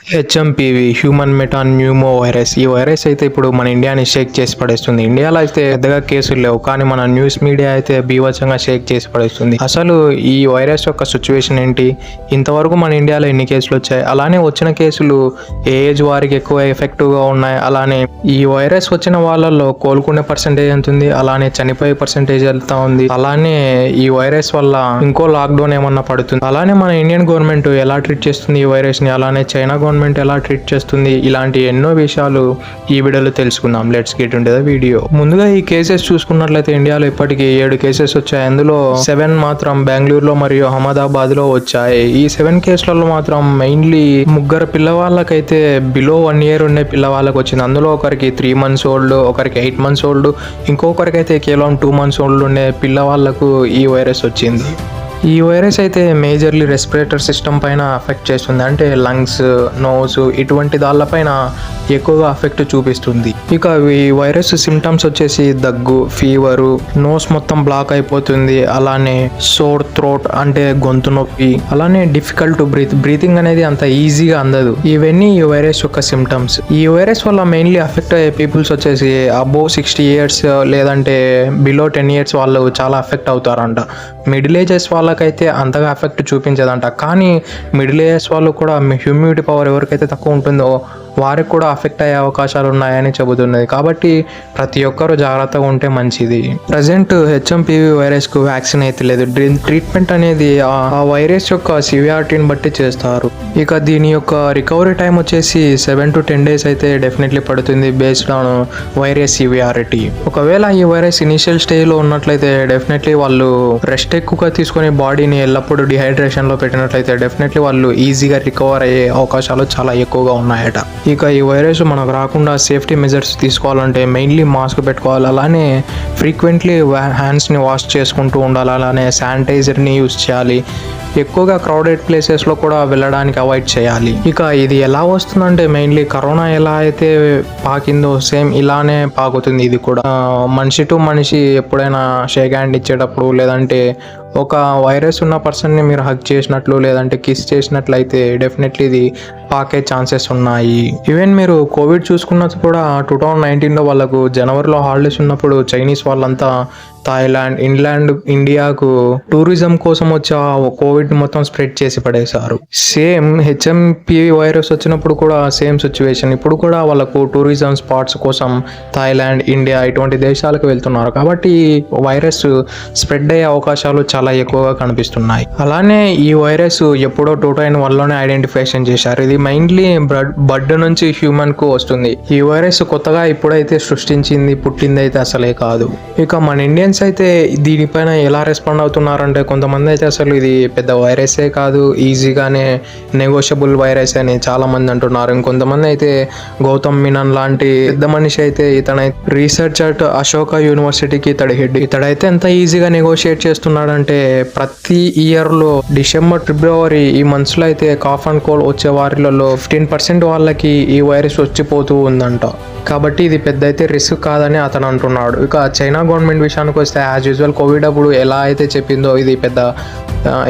HMPV human metapneumovirus. ఈ virus అయితే ఇప్పుడు మన ఇండియాని షేక్ చేసి పడేస్తుంది. ఇండియాలో అయితే పెద్దగా కేసులు లేవు, కానీ మన న్యూస్ మీడియా అయితే బీభత్సంగా షేక్ చేసి పడేస్తుంది. అసలు ఈ వైరస్ యొక్క సిచ్యువేషన్ ఏంటి, ఇంతవరకు మన ఇండియాలో ఎన్ని కేసులు వచ్చాయి, అలానే వచ్చిన కేసులు ఏ ఏజ్ వారికి ఎక్కువ ఎఫెక్టివ్గా ఉన్నాయి, అలానే ఈ వైరస్ వచ్చిన వాళ్ళల్లో కోలుకునే పర్సెంటేజ్ ఎంత ఉంది, అలానే చనిపోయే పర్సెంటేజ్ ఎంత ఉంది, అలానే ఈ వైరస్ వల్ల ఇంకో లాక్డౌన్ ఏమన్నా పడుతుంది, అలానే మన ఇండియన్ గవర్నమెంట్ ఎలా ట్రీట్ చేస్తుంది ఈ వైరస్ ని, అలానే చైనా గవర్నమెంట్ ఎలా ట్రీట్ చేస్తుంది, ఇలాంటి ఎన్నో విషయాలు ఈ వీడియోలో తెలుసుకుందాం. Let's get into the video. ముందుగా ఈ కేసెస్ చూసుకున్నట్లయితే ఇండియాలో ఇప్పటికి 7 కేసెస్ వచ్చాయి. అందులో 7 మాత్రం బెంగళూరులో మరియు అహ్మదాబాద్ లో వచ్చాయి. ఈ 7 కేసులలో మాత్రం మెయిన్లీ 3 పిల్లవాళ్ళకైతే బిలో 1 year ఉండే పిల్లవాళ్ళకి వచ్చింది. అందులో ఒకరికి 3 months ఓల్డ్, ఒకరికి 8 months ఓల్డ్, ఇంకొకరికైతే కేవలం 2 months ఓల్డ్ ఉండే పిల్లవాళ్ళకు ఈ వైరస్ వచ్చింది. ఈ వైరస్ అయితే మేజర్లీ రెస్పిరేటర్ సిస్టమ్ పైన అఫెక్ట్ చేస్తుంది. అంటే లంగ్స్, నోస్ ఇటువంటి దాళ్ళపైన ఎక్కువగా అఫెక్ట్ చూపిస్తుంది. ఇక ఈ వైరస్ సిమ్టమ్స్ వచ్చేసి దగ్గు, ఫీవరు, నోస్ మొత్తం బ్లాక్ అయిపోతుంది, అలానే సోర్ థ్రోట్ అంటే గొంతు నొప్పి, అలానే డిఫికల్ట్ టు బ్రీతింగ్ అనేది అంత ఈజీగా అందదు. ఇవన్నీ ఈ వైరస్ యొక్క సిమ్టమ్స్. ఈ వైరస్ వల్ల మెయిన్లీ అఫెక్ట్ అయ్యే పీపుల్స్ వచ్చేసి అబోవ్ 60 years లేదంటే బిలో 10 years వాళ్ళు చాలా అఫెక్ట్ అవుతారంట. మిడిల్ ఏజెస్ వాళ్ళకైతే అంతగా ఎఫెక్ట్ చూపించదంట, కానీ మిడిల్ ఏజెస్ వాళ్ళు కూడా హ్యూమిడిటీ పవర్ ఎవరికైతే తక్కువ ఉంటుందో వారికి కూడా అఫెక్ట్ అయ్యే అవకాశాలు ఉన్నాయని చెబుతున్నది. కాబట్టి ప్రతి ఒక్కరూ జాగ్రత్తగా ఉంటే మంచిది. ప్రజెంట్ హెచ్ఎంపీవీ వైరస్ కు వ్యాక్సిన్ అయితే లేదు. ట్రీట్మెంట్ అనేది ఆ వైరస్ యొక్క సివియారిటీని బట్టి చేస్తారు. ఇక దీని యొక్క రికవరీ టైం వచ్చేసి 7 to 10 days అయితే డెఫినెట్లీ పడుతుంది, బేస్డ్ ఆన్ వైరస్ సివియారిటీ. ఒకవేళ ఈ వైరస్ ఇనిషియల్ స్టేజ్ లో ఉన్నట్లయితే డెఫినెట్లీ వాళ్ళు రెస్ట్ ఎక్కువగా తీసుకొని బాడీని ఎల్లప్పుడూ డిహైడ్రేషన్ లో పెట్టినట్లయితే డెఫినెట్లీ వాళ్ళు ఈజీగా రికవర్ అయ్యే అవకాశాలు చాలా ఎక్కువగా ఉన్నాయట. ఇక ఈ వైరస్ మనకు రాకుండా సేఫ్టీ మెజర్స్ తీసుకోవాలంటే మెయిన్లీ మాస్క్ పెట్టుకోవాలి, అలానే ఫ్రీక్వెంట్లీ హ్యాండ్స్ని వాష్ చేసుకుంటూ ఉండాలి, అలానే శానిటైజర్ని యూజ్ చేయాలి. ఎక్కువగా క్రౌడెడ్ ప్లేసెస్లో కూడా వెళ్ళడానికి అవాయిడ్ చేయాలి. ఇక ఇది ఎలా వస్తుందంటే మెయిన్లీ కరోనా ఎలా అయితే పాకిందో సేమ్ ఇలానే పాకుతుంది ఇది కూడా. మనిషి టు మనిషి ఎప్పుడైనా షేక్ హ్యాండ్ ఇచ్చేటప్పుడు, లేదంటే ఒక వైరస్ ఉన్న పర్సన్ని మీరు హగ్ చేసినట్లు లేదంటే కిస్ చేసినట్లయితే డెఫినెట్లీ ఇది పాకే ఛాన్సెస్ ఉన్నాయి. ఈవెన్ మీరు కోవిడ్ చూసుకున్నది కూడా 2019లో వాళ్ళకు జనవరిలో హాలిడేస్ ఉన్నప్పుడు చైనీస్ వాళ్ళంతా థాయిలాండ్, ఇండియాకు టూరిజం కోసం వచ్చి కోవిడ్ మొత్తం స్ప్రెడ్ చేసి పడేశారు. సేమ్ హెచ్ఎంపీవీ వైరస్ వచ్చినప్పుడు కూడా సేమ్ సిచ్యువేషన్. ఇప్పుడు కూడా వాళ్ళకు టూరిజం స్పాట్స్ కోసం థాయిలాండ్, ఇండియా ఇటువంటి దేశాలకు వెళ్తున్నారు. కాబట్టి వైరస్ స్ప్రెడ్ అయ్యే అవకాశాలు చాలా ఎక్కువగా కనిపిస్తున్నాయి. అలానే ఈ వైరస్ ఎప్పుడో 2001లోనే ఐడెంటిఫికేషన్ చేశారు. ఇది మెయిన్లీ బర్డ్ నుంచి హ్యూమన్ కు వస్తుంది. ఈ వైరస్ కొత్తగా ఇప్పుడైతే పుట్టింది అయితే అసలే కాదు. ఇక మన ఇండియన్స్ అయితే దీనిపైన ఎలా రెస్పాండ్ అవుతున్నారంటే కొంతమంది అయితే అసలు ఇది పెద్ద వైరసే కాదు, ఈజీగానే నెగోషియబుల్ వైరస్ అని చాలా మంది అంటున్నారు. ఇంకొంతమంది అయితే గౌతమ్ మీనన్ లాంటి పెద్ద మనిషి అయితే ఇతను రీసెర్చ్ అట్ అశోక యూనివర్సిటీకి ఇతడైతే ఎంత ఈజీగా నెగోషియేట్ చేస్తున్నాడంటే ప్రతి ఇయర్ లో డిసెంబర్, ఫిబ్రవరి ఈ మంత్స్ లో అయితే కాఫ్ అండ్ కోల్డ్ వచ్చే వారిలో 15% వాళ్ళకి ఈ వైరస్ వచ్చిపోతూ ఉందంట. కాబట్టి ఇది పెద్ద అయితే రిస్క్ కాదని అతను అంటున్నాడు. ఇక చైనా గవర్నమెంట్ విషయానికి వస్తే యాజ్ యూజువల్ కోవిడ్ అప్పుడు ఎలా అయితే చెప్పిందో ఇది పెద్ద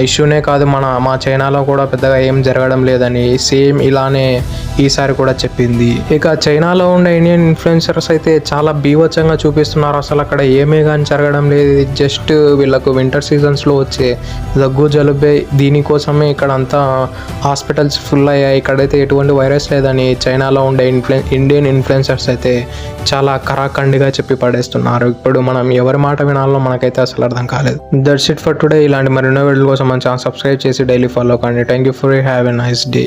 ఇష్యూనే కాదు, మా చైనాలో కూడా పెద్దగా ఏం జరగడం లేదని సేమ్ ఇలానే ఈసారి కూడా చెప్పింది. ఇక చైనాలో ఉండే ఇండియన్ ఇన్ఫ్లుయెన్సర్స్ అయితే చాలా బీభత్సంగా చూపిస్తున్నారు. అసలు అక్కడ ఏమీ కానీ జరగడం లేదు, జస్ట్ వీళ్ళకు వింటర్ సీజన్స్లో వచ్చే దగ్గు, జలుబే, దీనికోసమే ఇక్కడ అంతా హాస్పిటల్స్ ఫుల్ అయ్యాయి, ఇక్కడైతే ఎటువంటి వైరస్ లేదని చైనాలో ఉండే ఇండియన్ ఇన్ఫ్లుయెన్సర్స్ అయితే చాలా కరాఖండిగా చెప్పి పడేస్తున్నారు. ఇప్పుడు మనం ఎవరి మాట వినాలో మనకైతే అసలు అర్థం కాలేదు. That's it for today. ఇలాంటి మరెన్నో వీడియోల కోసం మన ఛానల్ సబ్స్క్రైబ్ చేసి డైలీ ఫాలో కండి. Thank you for have a nice day.